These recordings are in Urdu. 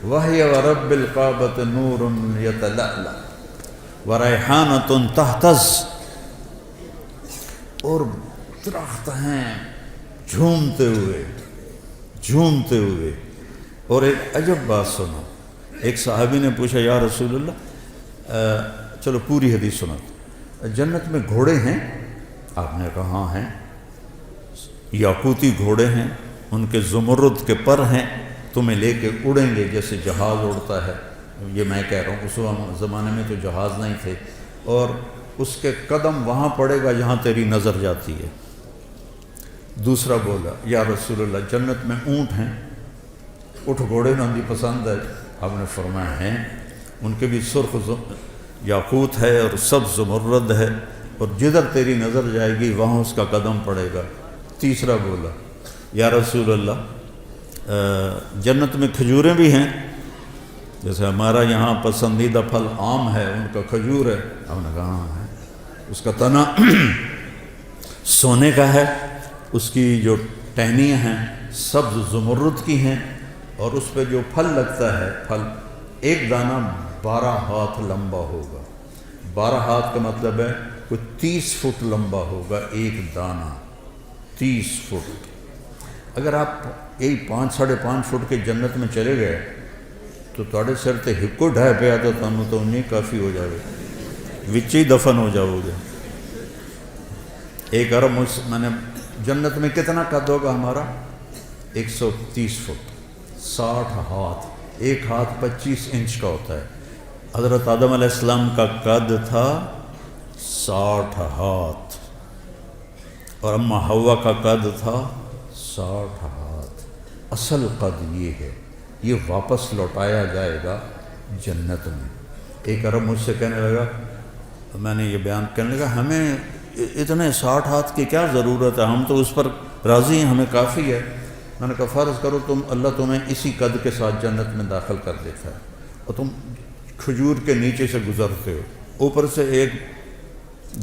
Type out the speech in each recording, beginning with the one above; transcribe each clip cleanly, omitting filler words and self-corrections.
وَهِيَ وَرَبِّ الْقَعْبَةِ نُورٌ يَتَلَأْلَأُ وَرَيْحَانَةٌ تَهْتَزُّ، اور درخت ہیں جھومتے ہوئے. اور ایک عجب بات سنو، ایک صحابی نے پوچھا یا رسول اللہ چلو پوری حدیث سنا، جنت میں گھوڑے ہیں؟ آپ نے کہا ہاں ہیں، یاقوتی گھوڑے ہیں، ان کے زمرد کے پر ہیں، تمہیں لے کے اڑیں گے جیسے جہاز اڑتا ہے. یہ میں کہہ رہا ہوں، اس زمانے میں تو جہاز نہیں تھے. اور اس کے قدم وہاں پڑے گا جہاں تیری نظر جاتی ہے. دوسرا بولا یا رسول اللہ جنت میں اونٹ ہیں؟ اٹھ گھوڑے ناندی پسند ہے؟ آپ نے فرمایا ہیں، ان کے بھی سرخ یاقوت ہے اور سبز زمرد ہے، اور جدھر تیری نظر جائے گی وہاں اس کا قدم پڑے گا. تیسرا بولا یا رسول اللہ جنت میں کھجوریں بھی ہیں؟ جیسے ہمارا یہاں پسندیدہ پھل آم ہے، ان کا کھجور ہے. ہم نے کہا ہاں ہے، اس کا تنا سونے کا ہے، اس کی جو ٹہنیاں ہیں سبز زمرد کی ہیں، اور اس پہ جو پھل لگتا ہے، پھل ایک دانہ 12 ہاتھ لمبا ہوگا. 12 ہاتھ کا مطلب ہے کوئی 30 فٹ لمبا ہوگا ایک دانہ، 30 فٹ. اگر آپ یہی 5-5.5 فٹ کے جنت میں چلے گئے تو تھوڑے سر تے ہکو ڈھائے پہ آتا تمہیں تو انہیں کافی ہو جاوے، وچے ہی دفن ہو جاؤ گے. ایک عرب میں نے جنت میں کتنا قد ہوگا ہمارا؟ 130 فٹ، 60 ہاتھ. ایک ہاتھ 25 انچ کا ہوتا ہے. حضرت آدم علیہ السلام کا قد تھا 60 ہاتھ، اور اماں حوا کا قد تھا 60 ہاتھ. اصل قد یہ ہے، یہ واپس لوٹایا جائے گا جنت میں. ایک عرب مجھ سے کہنے لگا، میں نے یہ بیان کرنے لگا ہمیں اتنے 60 ہاتھ کی کیا ضرورت ہے، ہم تو اس پر راضی ہیں، ہمیں کافی ہے. میں نے کہا فرض کرو اللہ تمہیں اسی قد کے ساتھ جنت میں داخل کر دیتا ہے، اور تم کھجور کے نیچے سے گزرتے ہو، اوپر سے ایک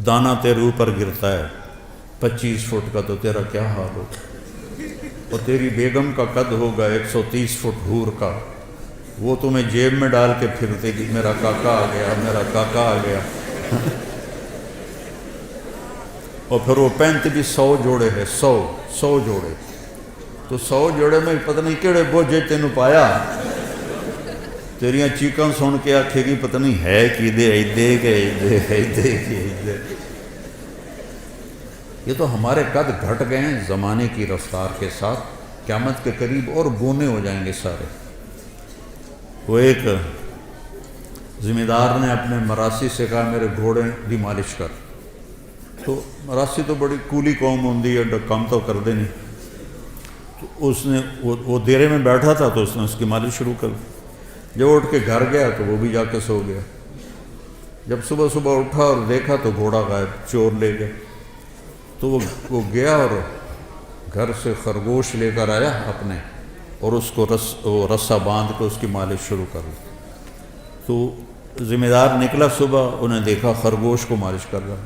دانہ تیرے اوپر گرتا ہے 25 فٹ کا، تو تیرا کیا حال ہوگا؟ اور تیری بیگم کا قد ہوگا 130 فٹ حور کا، وہ تمہیں جیب میں ڈال کے پھرتے گی، میرا کاکا آ گیا، میرا کاکا آ گیا. اور پھر وہ پینٹ بھی 100 جوڑے ہے، 100 جوڑے. تو 100 جوڑے میں پتہ نہیں کہڑے بوجھے تینوں پایا، تیریاں چیکاں سن کے آکھے گی پتہ نہیں ہے کی دے ایدے کے ایدے. یہ تو ہمارے قد گھٹ گئے ہیں زمانے کی رفتار کے ساتھ، قیامت کے قریب اور بونے ہو جائیں گے سارے. وہ ایک ذمہ دار نے اپنے مراسی سے کہا میرے گھوڑے دی مالش کر. تو مراسی تو بڑی کولی قوم ہوندی ہے، کام تو کر دے نہیں. تو اس نے وہ دیرے میں بیٹھا تھا تو اس نے اس کی مالش شروع کر دی. جب اٹھ کے گھر گیا تو وہ بھی جا کے سو گیا. جب صبح اٹھا اور دیکھا تو گھوڑا غائب، چور لے گئے. تو وہ گیا اور گھر سے خرگوش لے کر آیا اپنے، اور اس کو رسہ باندھ کے اس کی مالش شروع کر دی. تو ذمہ دار نکلا صبح، انہیں دیکھا خرگوش کو مالش کر رہا.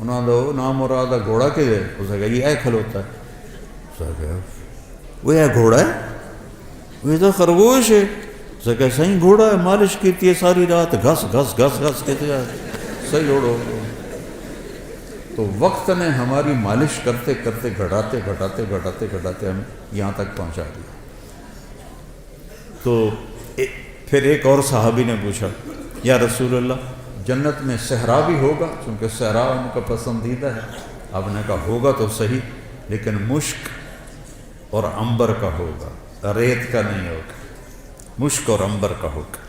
انہوں نے نام مراد گھوڑا کے دے، اس نے کہا یہ ایک کھلوتا ہے. اس نے کہا وہ یہ گھوڑا ہے؟ وہ تو خرگوش ہے. اس نے کہا صحیح گھوڑا ہے، مالش کیتی ہے ساری رات، گھس گھس گھس گھس کہتے ہیں صحیح اوڑو. تو وقت نے ہماری مالش کرتے کرتے گھٹاتے ہم یہاں تک پہنچا دیا. تو پھر ایک اور صحابی نے پوچھا یا رسول اللہ جنت میں صحرا بھی ہوگا؟ چونکہ صحرا ان کا پسندیدہ ہے. آپ نے کہا ہوگا تو صحیح، لیکن مشک اور عنبر کا ہوگا، ریت کا نہیں ہوگا، مشک اور عنبر کا ہوگا.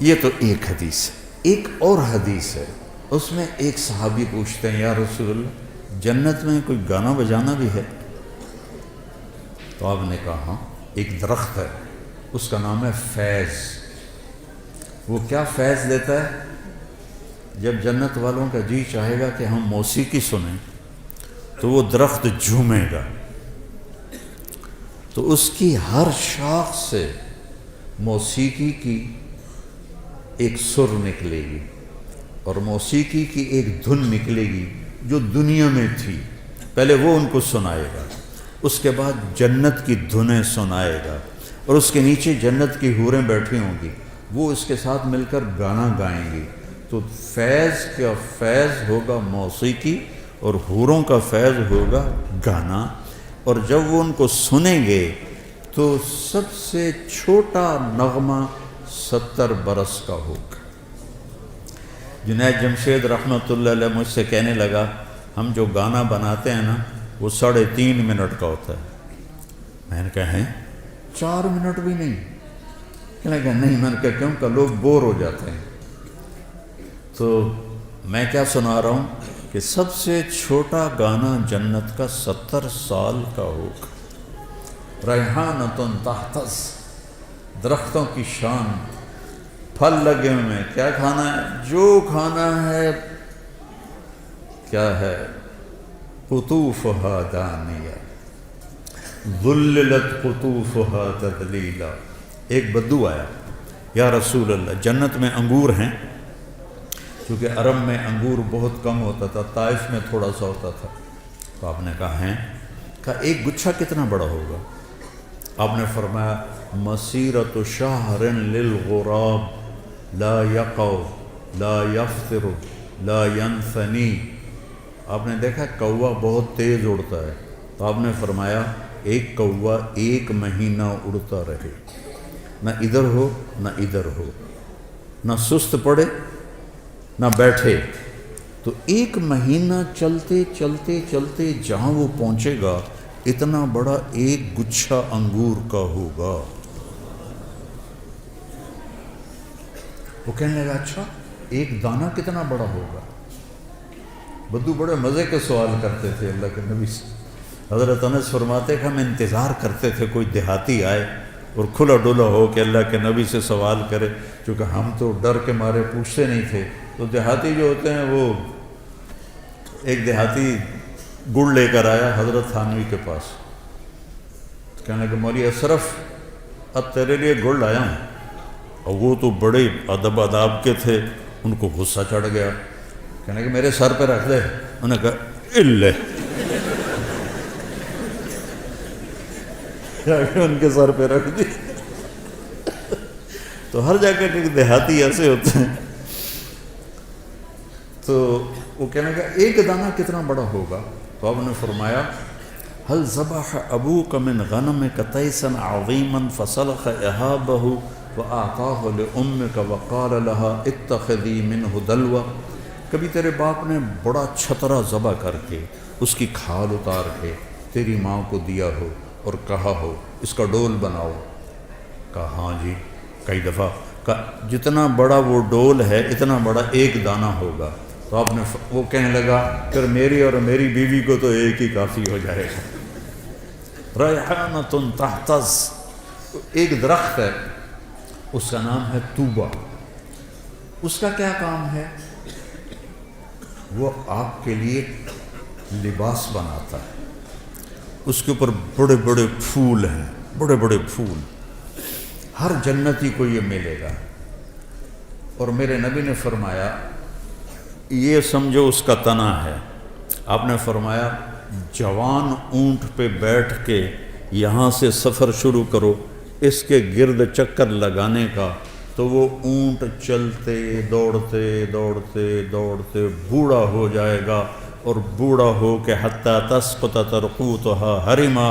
یہ تو ایک حدیث ہے. ایک اور حدیث ہے، اس میں ایک صحابی پوچھتے ہیں یا رسول اللہ جنت میں کوئی گانا بجانا بھی ہے؟ تو آپ نے کہا ہاں، ایک درخت ہے، اس کا نام ہے فیض. وہ کیا فیض دیتا ہے؟ جب جنت والوں کا جی چاہے گا کہ ہم موسیقی سنیں تو وہ درخت جھومے گا، تو اس کی ہر شاخ سے موسیقی کی ایک سر نکلے گی، اور موسیقی کی ایک دھن نکلے گی جو دنیا میں تھی. پہلے وہ ان کو سنائے گا، اس کے بعد جنت کی دھنیں سنائے گا. اور اس کے نیچے جنت کی حوریں بیٹھی ہوں گی، وہ اس کے ساتھ مل کر گانا گائیں گی، تو فیض کا فیض ہوگا موسیقی اور حوروں کا فیض ہوگا گانا، اور جب وہ ان کو سنیں گے تو سب سے چھوٹا نغمہ 70 برس کا ہوگا۔ جنید جمشید رحمۃ اللہ علیہ مجھ سے کہنے لگا ہم جو گانا بناتے ہیں نا وہ 3.5 منٹ کا ہوتا ہے۔ میں نے کہا ہیں 4 منٹ بھی نہیں؟ کہنے لگا نہیں۔ میں نے کہا کیوں؟ کہ لوگ بور ہو جاتے ہیں۔ تو میں کیا سنا رہا ہوں کہ سب سے چھوٹا گانا جنت کا 70 سال کا ہوگا۔ ریحانۃ تحتز، درختوں کی شان، پھل لگے ہوئے ہیں، کیا کھانا ہے؟ جو کھانا ہے کیا ہے؟ قطوفها دانیہ ذللت قطوفها تذلیلا۔ ایک بدو آیا، یا رسول اللہ جنت میں انگور ہیں، کیونکہ عرب میں انگور بہت کم ہوتا تھا، طائف میں تھوڑا سا ہوتا تھا، تو آپ نے کہا ہیں؟ کہا ایک گچھا کتنا بڑا ہوگا؟ آپ نے فرمایا مسیرۃ شہر للغراب لا یقع لا یفطر لا ینثنی۔ آپ نے دیکھا کوا بہت تیز اڑتا ہے، تو آپ نے فرمایا ایک کوا 1 مہینہ اڑتا رہے، نہ ادھر ہو نہ ادھر ہو، نہ سست پڑے نہ بیٹھے، تو 1 مہینہ چلتے چلتے چلتے جہاں وہ پہنچے گا اتنا بڑا ایک گچھا انگور کا ہوگا۔ وہ کہنے لگا اچھا ایک دانہ کتنا بڑا ہوگا؟ بدو بڑے مزے کے سوال کرتے تھے اللہ کے نبی سے۔ حضرت انس فرماتے کہ ہم انتظار کرتے تھے کوئی دیہاتی آئے اور کھلا ڈولا ہو کہ اللہ کے نبی سے سوال کرے، چونکہ ہم تو ڈر کے مارے پوچھتے نہیں تھے۔ تو دیہاتی جو ہوتے ہیں وہ، ایک دیہاتی گڑ لے کر آیا حضرت تھانوی کے پاس، کہنے لگا مولوی اشرف اب تیرے لیے گڑ لایا ہوں۔ اور وہ تو بڑے ادب آداب کے تھے، ان کو غصہ چڑھ گیا، کہنے کہ میرے سر پہ رکھ دے۔ انہوں نے کہا الے، ان کے سر پہ رکھ دی۔ تو ہر جگہ کے دیہاتی ایسے ہوتے ہیں۔ تو وہ کہنے کا ایک دانہ کتنا بڑا ہوگا؟ تو آپ نے فرمایا هل ذبح ابوک من غنمک تیسا عظیما فسلخ اہابہ وَأَعْطَاهُ لِأُمِّكَ وَقَالَ لَهَا اتَّخِذِي مِنْهُ دَلْوَةً۔ کبھی تیرے باپ نے بڑا چھترا ذبح کر کے اس کی کھال اتار کے تیری ماں کو دیا ہو اور کہا ہو اس کا ڈول بناؤ؟ کہا ہاں جی کئی دفعہ۔ کہا جتنا بڑا وہ ڈول ہے اتنا بڑا ایک دانہ ہوگا۔ تو آپ نے وہ کہنے لگا پھر میری اور میری بیوی کو تو ایک ہی کافی ہو جائے گا۔ ریحانۃ تحتز، ایک درخت ہے اس کا نام ہے توبہ۔ اس کا کیا کام ہے؟ وہ آپ کے لیے لباس بناتا ہے، اس کے اوپر بڑے بڑے پھول ہیں، بڑے بڑے پھول، ہر جنتی کو یہ ملے گا۔ اور میرے نبی نے فرمایا یہ سمجھو اس کا تنا ہے۔ آپ نے فرمایا جوان اونٹ پہ بیٹھ کے یہاں سے سفر شروع کرو اس کے گرد چکر لگانے کا، تو وہ اونٹ چلتے دوڑتے دوڑتے دوڑتے بوڑھا ہو جائے گا، اور بوڑھا ہو کے حتیٰ تسقط ترقوتها حرما،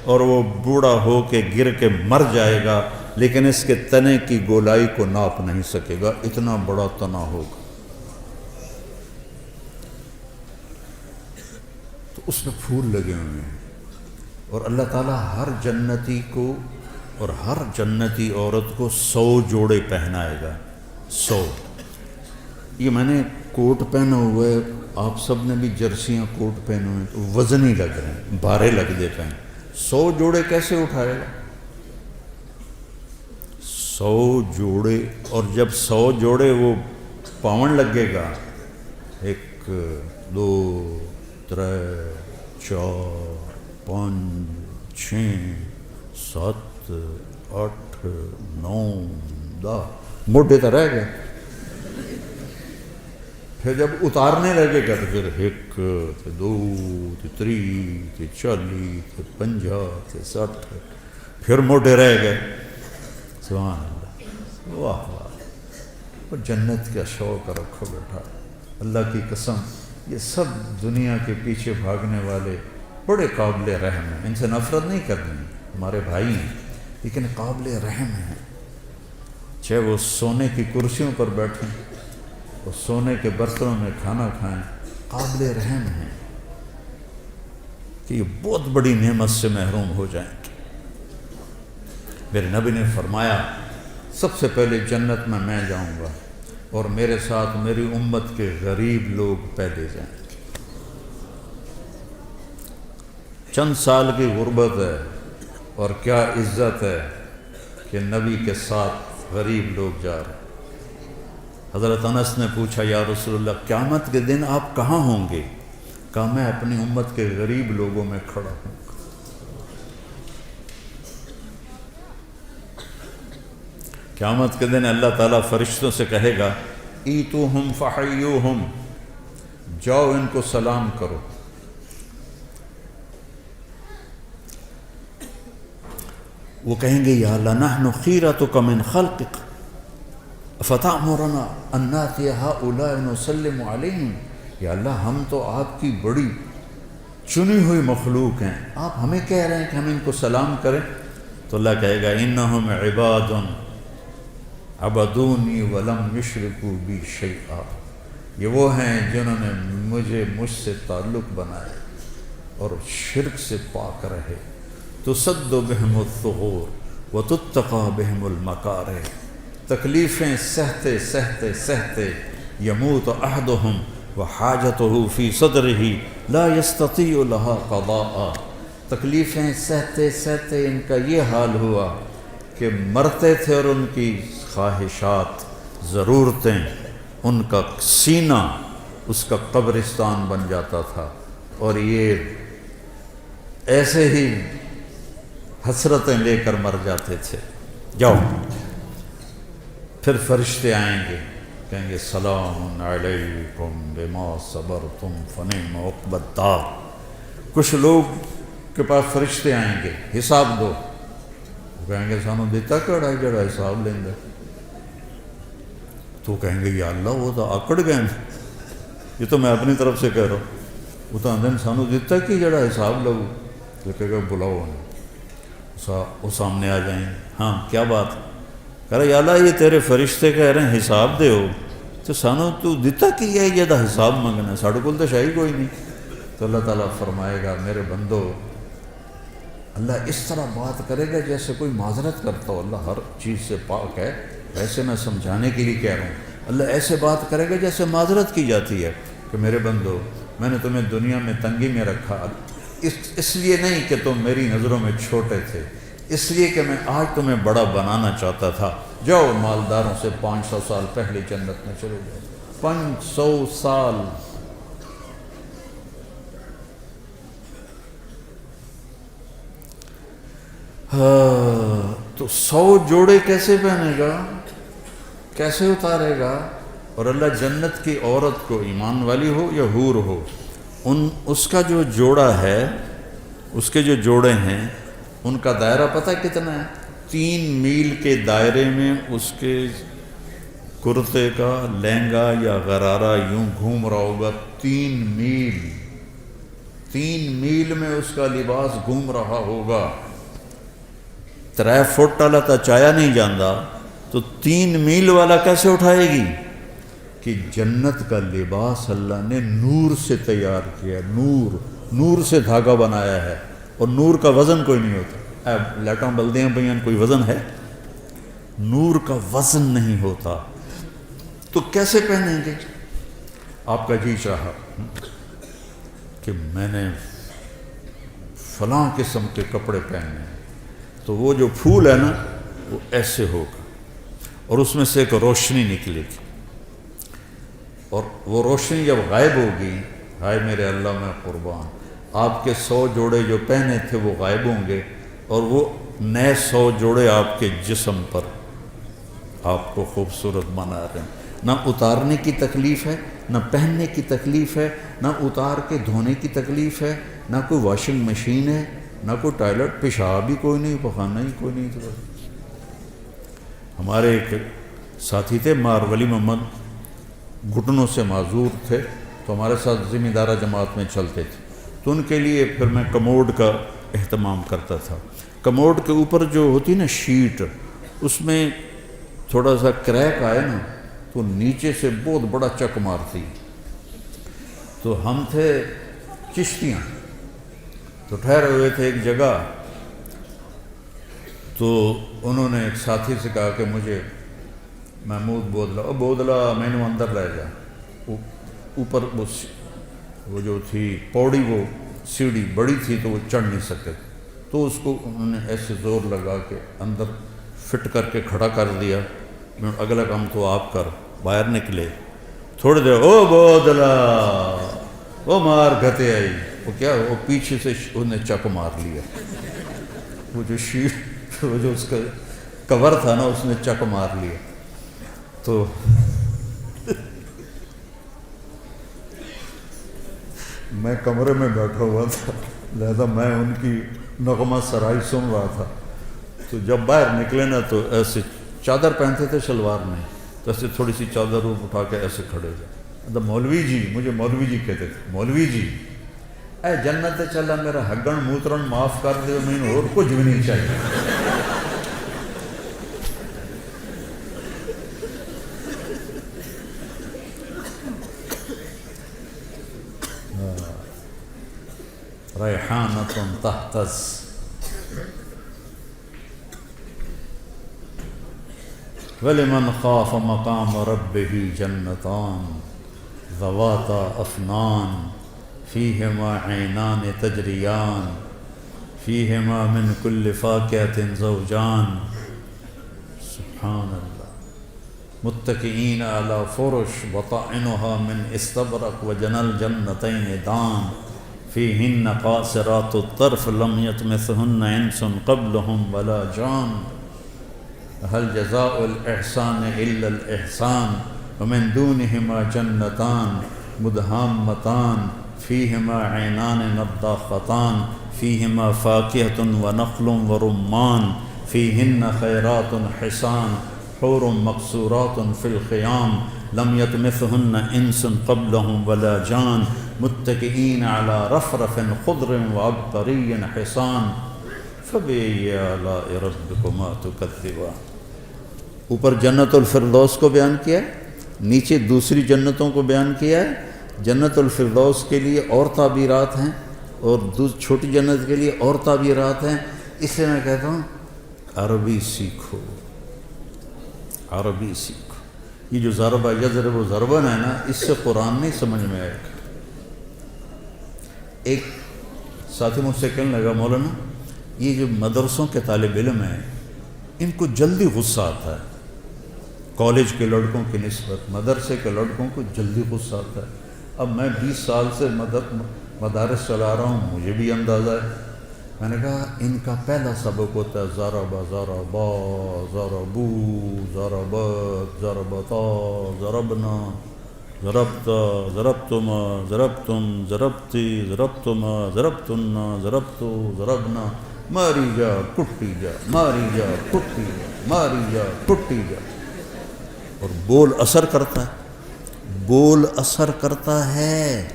اور وہ بوڑھا ہو کے گر کے مر جائے گا، لیکن اس کے تنے کی گولائی کو ناپ نہیں سکے گا، اتنا بڑا تنا ہوگا۔ تو اس میں پھول لگے ہوئے ہیں، اور اللہ تعالیٰ ہر جنتی کو اور ہر جنتی عورت کو 100 جوڑے پہنائے گا۔ 100۔ یہ میں نے کوٹ پہنا ہوا ہے، آپ سب نے بھی جرسیاں کوٹ پہنے ہوئے تو وزن ہی لگ رہے ہیں، بھارے لگ دیتے ہیں۔ 100 جوڑے کیسے اٹھائے گا؟ 100 جوڑے، اور جب 100 جوڑے وہ پاون لگے گا، 1 2 3 4 5 6 7 8 9 10 موڈے تو رہ گئے۔ پھر جب اتارنے لگے گا تو پھر 1 2 3 40 50 60 پھر موٹے رہ گئے. سبحان اللہ. واہ واہ. وہ جنت کا شوق رکھو بیٹا. اللہ کی قسم یہ سب دنیا کے پیچھے بھاگنے والے بڑے قابل رحم ہیں. ان سے نفرت نہیں کرنی، ہمارے بھائی ہیں لیکن قابل رحم ہیں. چاہے وہ سونے کی کرسیوں پر بیٹھیں، وہ سونے کے برتنوں میں کھانا کھائیں، قابل رحم ہیں کہ یہ بہت بڑی نعمت سے محروم ہو جائیں گے. میرے نبی نے فرمایا سب سے پہلے جنت میں جاؤں گا اور میرے ساتھ میری امت کے غریب لوگ پہلے جائیں گے. چند سال کی غربت ہے اور کیا عزت ہے کہ نبی کے ساتھ غریب لوگ جا رہے ہیں. حضرت انس نے پوچھا یا رسول اللہ قیامت کے دن آپ کہاں ہوں گے؟ کہا میں اپنی امت کے غریب لوگوں میں کھڑا ہوں. قیامت کے دن اللہ تعالیٰ فرشتوں سے کہے گا ایتوہم فحیوہم، جاؤ ان کو سلام کرو. وہ کہیں گے یا اللہ نحن خیرتک من خلقک فتأمرنا ان نأتی ہؤلاء نسلم علیہم. یا اللہ ہم تو آپ کی بڑی چنی ہوئی مخلوق ہیں، آپ ہمیں کہہ رہے ہیں کہ ہم ان کو سلام کریں. تو اللہ کہے گا انہم عباد عبدونی ولم یشرکوا بی شیئا. یہ وہ ہیں جنہوں نے مجھ سے تعلق بنائے اور شرک سے پاک رہے. تسد بہم الثغور وتتقى بہم المکارہ. تکلیفیں سہتے سہتے سہتے یموت احدہم وحاجتہ فی صدرہ لا یستطیع لها قضاء. تکلیفیں سہتے سہتے ان کا یہ حال ہوا کہ مرتے تھے اور ان کی خواہشات، ضرورتیں، ان کا سینہ اس کا قبرستان بن جاتا تھا اور یہ ایسے ہی حسرتیں لے کر مر جاتے تھے. جاؤ. پھر فرشتے آئیں گے کہیں گے سلام علیکم بما صبرتم فنعم عقبی الدار. کچھ لوگ کے پاس فرشتے آئیں گے حساب دو. وہ کہیں گے سانو دیتا کڑا جڑا حساب لیں گے. تو کہیں گے یا اللہ وہ تو آکڑ گئے ہیں، یہ تو میں اپنی طرف سے کہہ رہا ہوں. وہ تو اندر سانو دیتا کہ جڑا حساب لو. تو کہے گا بلاؤ انہیں. وہ سامنے آ جائیں. ہاں کیا بات؟ کہہ رہا یا اللہ یہ تیرے فرشتے کہہ رہے ہیں حساب دے ہو، تو سانو تو دیتا کہ یہ جدا حساب منگنا، ساڑھے کول تو شاہی کوئی نہیں. تو اللہ تعالیٰ فرمائے گا میرے بندو، اللہ اس طرح بات کرے گا جیسے کوئی معذرت کرتا ہو. اللہ ہر چیز سے پاک ہے، ویسے میں سمجھانے کے لیے کہہ رہا ہوں. اللہ ایسے بات کرے گا جیسے معذرت کی جاتی ہے کہ میرے بندو میں نے تمہیں دنیا میں تنگی میں رکھا، اس لیے نہیں کہ تم میری نظروں میں چھوٹے تھے، اس لیے کہ میں آج تمہیں بڑا بنانا چاہتا تھا. جاؤ مالداروں سے 500 سال پہلے جنت میں چلے جاؤ. 500 سال. تو 100 جوڑے کیسے پہنے گا، کیسے اتارے گا؟ اور اللہ جنت کی عورت کو ایمان والی ہو یا حور ہو، اس کا جو جوڑا ہے، اس کے جو جوڑے ہیں ان کا دائرہ پتہ کتنا ہے؟ 3 میل کے دائرے میں اس کے کرتے کا لہنگا یا غرارہ یوں گھوم رہا ہوگا. 3 میل میں اس کا لباس گھوم رہا ہوگا. 3 فٹ والا تو چایا نہیں جاندا تو 3 میل والا کیسے اٹھائے گی؟ کہ جنت کا لباس اللہ نے نور سے تیار کیا. نور سے دھاگا بنایا ہے اور نور کا وزن کوئی نہیں ہوتا. لائٹاں بلدیاں پئیں کوئی وزن ہے؟ نور کا وزن نہیں ہوتا. تو کیسے پہنیں گے؟ آپ کا جی چاہا کہ میں نے فلاں قسم کے کپڑے پہننے ہیں تو وہ جو پھول ہے نا وہ ایسے ہوگا اور اس میں سے ایک روشنی نکلے گی اور وہ روشنی جب غائب ہوگی، ہائے میرے اللہ میں قربان، آپ کے 100 جوڑے جو پہنے تھے وہ غائب ہوں گے اور وہ نئے 100 جوڑے آپ کے جسم پر آپ کو خوبصورت بنا رہے ہیں. نہ اتارنے کی تکلیف ہے، نہ پہننے کی تکلیف ہے، نہ اتار کے دھونے کی تکلیف ہے، نہ کوئی واشنگ مشین ہے، نہ کوئی ٹوائلٹ، پیشاب بھی کوئی نہیں، پخانہ ہی کوئی نہیں تھا۔ ہمارے ایک ساتھی تھے مار ولی محمد، گھٹنوں سے معذور تھے، تو ہمارے ساتھ ذمہ دارہ جماعت میں چلتے تھے، تو ان کے لیے پھر میں کموڈ کا اہتمام کرتا تھا۔ کموڈ کے اوپر جو ہوتی نا شیٹ، اس میں تھوڑا سا کریک آئے نا تو نیچے سے بہت بڑا چک مارتی۔ تو ہم تھے چشتیاں، تو ٹھہرے ہوئے تھے ایک جگہ، تو انہوں نے ایک ساتھی سے کہا کہ مجھے محمود بودلا، او بودلا میں نے اندر لے جا، اوپر وہ جو تھی پوڑی، وہ سیڑھی بڑی تھی تو وہ چڑھ نہیں سکتے، تو اس کو انہوں نے ایسے زور لگا کے اندر فٹ کر کے کھڑا کر دیا۔ میں اگلا کام تو آپ کر، باہر نکلے تھوڑی دیر، او بودلا او مار گھتے آئی، وہ کیا، وہ پیچھے سے انہوں نے چک مار لیا، وہ جو شیٹ، وہ جو اس کا کور تھا نا، اس نے چک مار لیا۔ تو میں کمرے میں بیٹھا ہوا تھا، لہذا میں ان کی نغمہ سرائی سن رہا تھا۔ تو جب باہر نکلے نا تو ایسے چادر پہنتے تھے شلوار میں، تو ایسے تھوڑی سی چادر اٹھا کے ایسے کھڑے تھے۔ مولوی جی، مجھے مولوی جی کہتے تھے، مولوی جی اے جنت چلا میرا ہگن موترن معاف کر دے، مجھے اور کچھ بھی نہیں چاہیے۔ ریحانۃ تہتز، وَلِمَنْ خَافَ مَقَامَ رَبِّهِ جَنَّتَانِ ذَوَاتَا أَفْنَانٍ فِيهِمَا عَيْنَانِ تَجْرِيَانِ فِيهِمَا مِنْ كُلِّ فَاكِهَةٍ زَوْجَانِ سبحان اللہ، متکئین علی فرش بطائنها من استبرق وجنى الجنتین دان فیہن قاصرات الطرف لم یطمثہن انس قبلہم ولا جان هل جزاء الإحسان إلا الإحسان ومن دونهما جنتان مدهامتان فيهما عينان نضاختان فيهما فاكهة ونخل ورمان فيهن خيرات حسان حور مقصورات في الخيام لم يطمثهن انس قبلهم ولا جان متكئين على رفرف خضر وعبقري حصان فبأي آلاء ربكما تكذبان۔ اوپر جنت الفردوس کو بیان کیا ہے، نیچے دوسری جنتوں کو بیان کیا ہے۔ جنت الفردوس کے لیے اور تعبیرات ہیں اور چھوٹی جنت کے لیے اور تعبیرات ہیں۔ اس لیے میں کہتا ہوں عربی سیکھو، عربی سیکھو۔ یہ جو ضربہ یضرب و ضربن ہے نا، اس سے قرآن نہیں سمجھ میں آئے گا۔ ایک ساتھی مجھ سے کہنے لگا، مولانا یہ جو مدرسوں کے طالب علم ہیں ان کو جلدی غصہ آتا ہے، کالج کے لڑکوں کی نسبت مدرسے کے لڑکوں کو جلدی غصہ آتا ہے۔ اب میں 20 سال سے مدارس چلا رہا ہوں، مجھے بھی اندازہ ہے۔ میں نے کہا ان کا پہلا سبق ہوتا ہے ضربا ضربا ضربو ضربت ضربتا ضربنا ضربتا ضربتما ضربتم ضربتی ضربتما ضربتنا ضربتو ضربنا ماری جا کٹی جا ماری جا کٹی جا ماری جا کٹی جا۔ اور بول اثر کرتا ہے، بول اثر کرتا ہے۔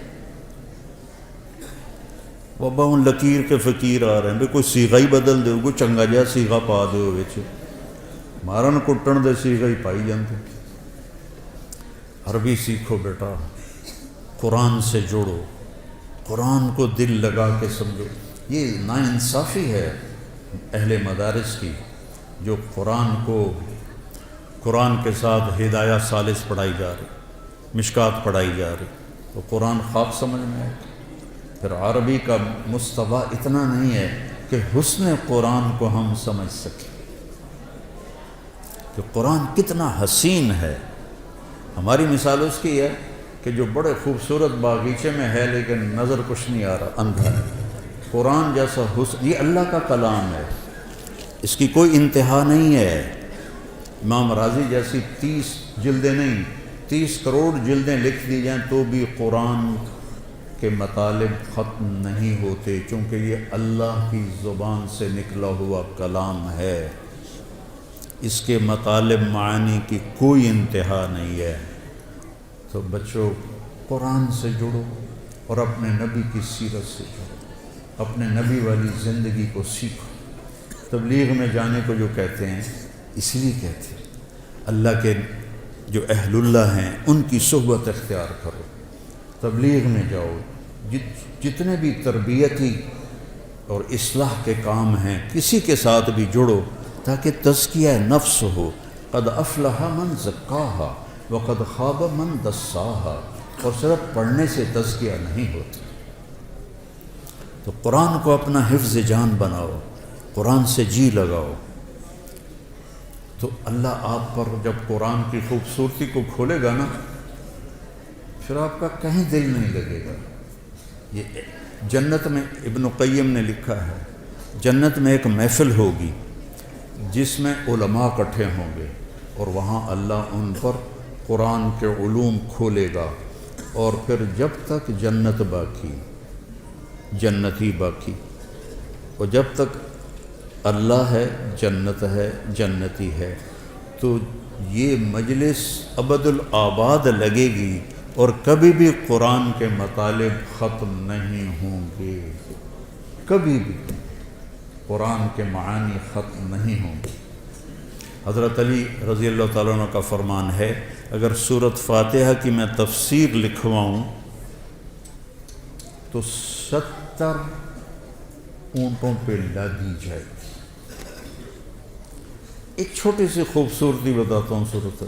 بابا ہوں لکیر کے فقیر آ رہے ہیں، بھئی کوئی سیغہ ہی بدل دے، کوئی چنگا جہا سیغہ پا دے وچ، مارن کٹن دے سیغہ ہی پائی جاندے۔ عربی سیکھو بیٹا، قرآن سے جوڑو، قرآن کو دل لگا کے سمجھو۔ یہ ناانصافی ہے اہل مدارس کی، جو قرآن کے ساتھ ہدایہ ثالث پڑھائی جا رہی، مشکات پڑھائی جا رہی، تو قرآن خواب سمجھ میں آئے۔ پھر عربی کا مستویٰ اتنا نہیں ہے کہ حسن قرآن کو ہم سمجھ سکیں کہ قرآن کتنا حسین ہے۔ ہماری مثال اس کی ہے کہ جو بڑے خوبصورت باغیچے میں ہے لیکن نظر کچھ نہیں آ رہا، اندھا ہے۔ قرآن جیسا حسن، یہ اللہ کا کلام ہے، اس کی کوئی انتہا نہیں ہے۔ امام راضی جیسی 30 جلدیں نہیں، 30 کروڑ جلدیں لکھ دی جائیں تو بھی قرآن کے مطالب ختم نہیں ہوتے، چونکہ یہ اللہ کی زبان سے نکلا ہوا کلام ہے، اس کے مطالب معانی کی کوئی انتہا نہیں ہے۔ تو بچوں، قرآن سے جڑو اور اپنے نبی کی سیرت سے جڑو، اپنے نبی والی زندگی کو سیکھو۔ تبلیغ میں جانے کو جو کہتے ہیں اس لیے کہتے ہیں اللہ کے جو اہل اللہ ہیں ان کی صحبت اختیار کرو، تبلیغ میں جاؤ، جتنے بھی تربیتی اور اصلاح کے کام ہیں کسی کے ساتھ بھی جڑو تاکہ تزکیہ نفس ہو۔ قد افلح من زکاہا وقد خاب من دساہا۔ اور صرف پڑھنے سے تزکیہ نہیں ہوتا۔ تو قرآن کو اپنا حفظ جان بناؤ، قرآن سے جی لگاؤ، تو اللہ آپ پر جب قرآن کی خوبصورتی کو کھولے گا نا، پھر آپ کا کہیں دل نہیں لگے گا۔ یہ جنت میں ابن قیم نے لکھا ہے، جنت میں ایک محفل ہوگی جس میں علماء اکٹھے ہوں گے، اور وہاں اللہ ان پر قرآن کے علوم کھولے گا، اور پھر جب تک جنت باقی، جنتی باقی، اور جب تک اللہ ہے، جنت ہے، جنتی ہے، تو یہ مجلس ابد الآباد لگے گی اور کبھی بھی قرآن کے مطالب ختم نہیں ہوں گے، کبھی بھی قرآن کے معانی ختم نہیں ہوں گے۔ حضرت علی رضی اللہ تعالیٰ عنہ کا فرمان ہے، اگر سورۃ فاتحہ کی میں تفسیر لکھواؤں تو 70 اونٹوں پہ لادی جائے گی۔ ایک چھوٹی سی خوبصورتی بتاتا ہوں سورۃ۔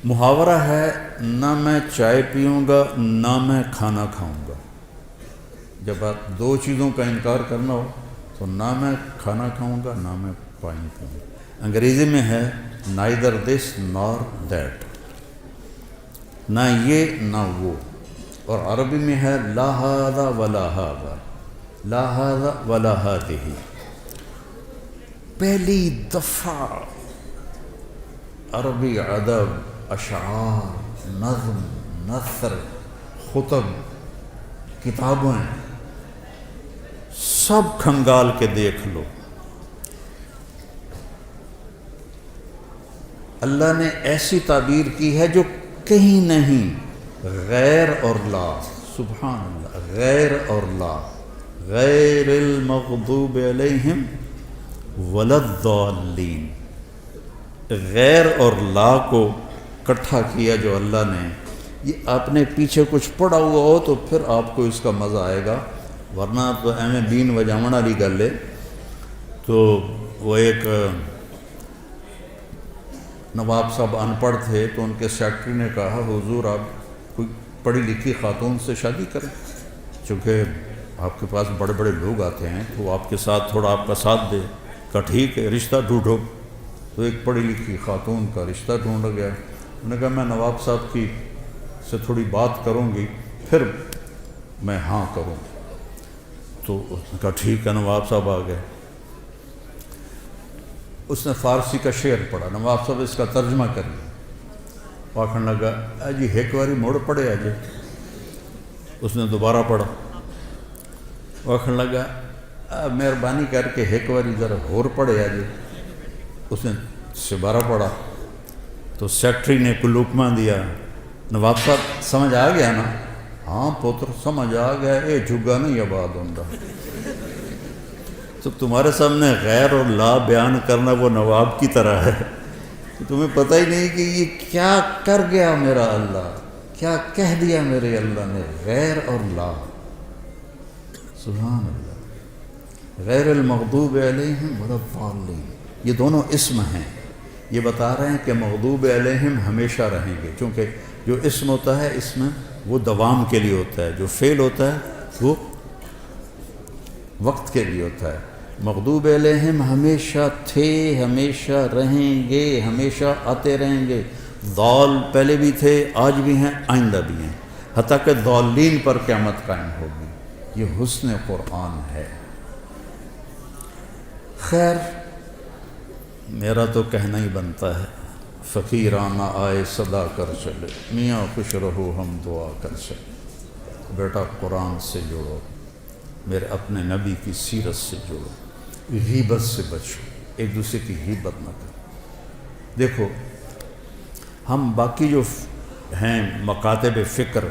محاورہ ہے، نہ میں چائے پیوں گا نہ میں کھانا کھاؤں گا۔ جب آپ دو چیزوں کا انکار کرنا ہو تو نہ میں کھانا کھاؤں گا نہ میں پانی پیوں گا۔ انگریزی میں ہے neither this nor that، نہ یہ نہ وہ، اور عربی میں ہے لا هذا ولا هذا، لا هذا ولا هذه۔ پہلی دفعہ عربی ادب، اشعار، نظم، نثر، خطب، کتابیں سب کھنگال کے دیکھ لو، اللہ نے ایسی تعبیر کی ہے جو کہیں نہیں، غیر اور لا، سبحان اللہ، غیر اور لا، غیر المغضوب علیہم ولا الضالین، غیر اور لا کو اکٹھا کیا جو اللہ نے۔ یہ آپ نے پیچھے کچھ پڑھا ہوا ہو تو پھر آپ کو اس کا مزہ آئے گا، ورنہ تو ایویں بین وجاون والی گل ہے۔ تو وہ ایک نواب صاحب ان پڑھ تھے، تو ان کے سیکرٹری نے کہا حضور آپ کوئی پڑھی لکھی خاتون سے شادی کریں، چونکہ آپ کے پاس بڑے بڑے لوگ آتے ہیں تو آپ کے ساتھ تھوڑا آپ کا ساتھ دے۔ کہا ٹھیک ہے، رشتہ ڈھونڈو۔ تو ایک پڑھی لکھی خاتون کا رشتہ ڈھونڈا گیا۔ انہوں نے کہا میں نواب صاحب کی سے تھوڑی بات کروں گی پھر میں ہاں کروں۔ تو اس نے کہا ٹھیک ہے، نواب صاحب آ گئے۔ اس نے فارسی کا شعر پڑھا، نواب صاحب اس کا ترجمہ کر لیا۔ آخر لگا جی ایک باری موڑ پڑے آجے۔ اس نے دوبارہ پڑھا۔ آخر لگا مہربانی کر کے ایک باری ذرا اور پڑھے آجے۔ اس نے دوبارہ پڑھا۔ تو سیکٹری نے کوئی لقمہ دیا، نواب صاحب سمجھ آ گیا نا؟ ہاں پتر سمجھ آ گیا، اے جھگا نہیں آباد ہوندہ۔ تو تمہارے سامنے غیر اور لا بیان کرنا وہ نواب کی طرح ہے، تمہیں پتہ ہی نہیں کہ یہ کیا کر گیا میرا اللہ، کیا کہہ دیا میرے اللہ نے، غیر اور لا۔ سبحان اللہ۔ غیر المغضوب علیہم ولا الضالین، یہ دونوں اسم ہیں۔ یہ بتا رہے ہیں کہ مغضوب علیہم ہمیشہ رہیں گے، چونکہ جو اسم ہوتا ہے اس میں وہ دوام کے لیے ہوتا ہے، جو فعل ہوتا ہے وہ وقت کے لیے ہوتا ہے۔ مغضوب علیہم ہمیشہ تھے، ہمیشہ رہیں گے، ہمیشہ آتے رہیں گے۔ ضال پہلے بھی تھے، آج بھی ہیں، آئندہ بھی ہیں، حتیٰ کہ ضالین پر قیامت قائم ہوگی۔ یہ حسن قرآن ہے۔ خیر، میرا تو کہنا ہی بنتا ہے، فقیرانہ آئے صدا کر چلے، میاں خوش رہو ہم دعا کر چلے۔ بیٹا قرآن سے جوڑو، میرے اپنے نبی کی سیرت سے جوڑو، غیبت سے بچو، ایک دوسرے کی غیبت نہ کرو۔ دیکھو ہم باقی جو ہیں مکاتب فکر،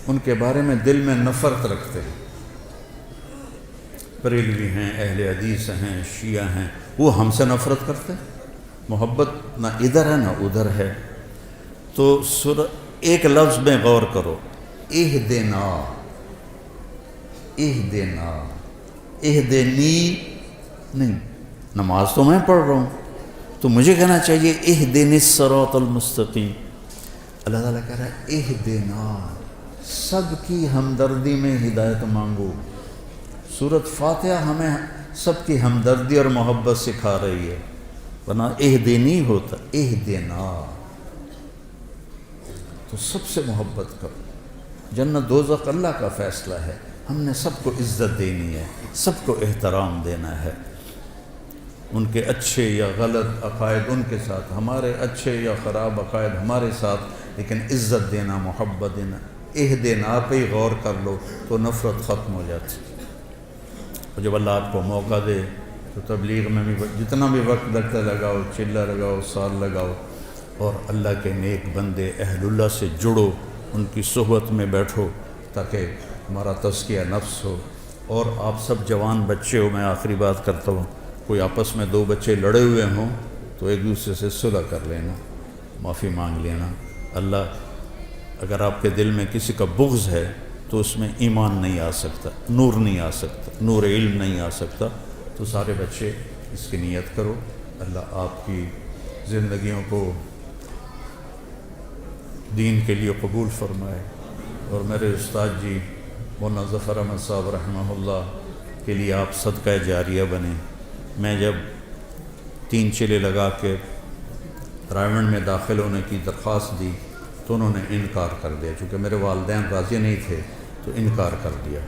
ان کے بارے میں دل میں نفرت رکھتے ہیں، بریلوی ہیں، اہل حدیث ہیں، شیعہ ہیں، وہ ہم سے نفرت کرتے ہیں۔ محبت نہ ادھر ہے نہ ادھر ہے۔ تو ایک لفظ میں غور کرو، اہدنا، اہدنا، اہدنی نہیں، نماز تو میں پڑھ رہا ہوں تو مجھے کہنا چاہیے اہدنی الصراط المستقیم۔ اللہ تعالیٰ کہہ رہا ہے اہدنا، سب کی ہمدردی میں ہدایت مانگو۔ سورۃ فاتحہ ہمیں سب کی ہمدردی اور محبت سکھا رہی ہے، ورنہ اہدنی ہوتا اہدنا۔ تو سب سے محبت کرو۔ جنت دوزخ اللہ کا فیصلہ ہے، ہم نے سب کو عزت دینی ہے، سب کو احترام دینا ہے۔ ان کے اچھے یا غلط عقائد ان کے ساتھ، ہمارے اچھے یا خراب عقائد ہمارے ساتھ، لیکن عزت دینا، محبت دینا۔ اہدنا پہ ہی غور کر لو تو نفرت ختم ہو جاتی۔ اور جب اللہ آپ کو موقع دے تو تبلیغ میں بھی جتنا بھی وقت لگتا ہے لگاؤ، چلہ لگاؤ، سال لگاؤ، اور اللہ کے نیک بندے اہل اللہ سے جڑو، ان کی صحبت میں بیٹھو تاکہ ہمارا تزکیہ نفس ہو۔ اور آپ سب جوان بچے ہو، میں آخری بات کرتا ہوں، کوئی آپس میں دو بچے لڑے ہوئے ہوں تو ایک دوسرے سے صلح کر لینا، معافی مانگ لینا۔ اللہ اگر آپ کے دل میں کسی کا بغض ہے تو اس میں ایمان نہیں آ سکتا، نور نہیں آ سکتا، نور علم نہیں آ سکتا۔ تو سارے بچے اس کی نیت کرو، اللہ آپ کی زندگیوں کو دین کے لیے قبول فرمائے۔ اور میرے استاد جی مولانا ظفر احمد صاحب رحمہ اللہ کے لیے آپ صدقہ جاریہ بنیں۔ میں جب 3 چلے لگا کے رائمنڈ میں داخل ہونے کی درخواست دی تو انہوں نے انکار کر دیا، چونکہ میرے والدین راضی نہیں تھے تو انکار کر دیا۔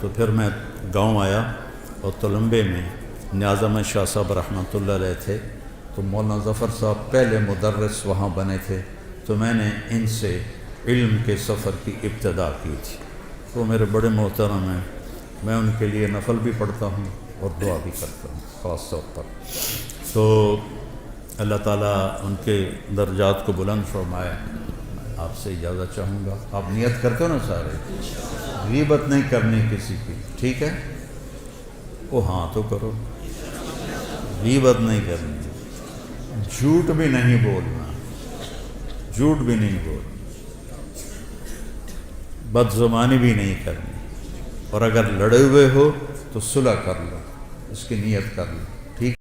تو پھر میں گاؤں آیا اور تلمبے میں نیاز احمد شاہ صاحب رحمۃ اللہ علیہ تھے، تو مولانا ظفر صاحب پہلے مدرس وہاں بنے تھے، تو میں نے ان سے علم کے سفر کی ابتدا کی تھی۔ تو میرے بڑے محترم ہیں، میں ان کے لیے نفل بھی پڑھتا ہوں اور دعا بھی کرتا ہوں خاص طور پر۔ تو اللہ تعالیٰ ان کے درجات کو بلند فرمائے۔ آپ سے اجازت چاہوں گا، آپ نیت کرتے ہو نا سارے، غیبت نہیں کرنی کسی کی، ٹھیک ہے؟ وہ ہاں تو کرو، غیبت نہیں کرنی، جھوٹ بھی نہیں بولنا، جھوٹ بھی نہیں بولنا، بد زبانی بھی نہیں کرنی، اور اگر لڑے ہوئے ہو تو صلح کر لو، اس کی نیت کر لو، ٹھیک؟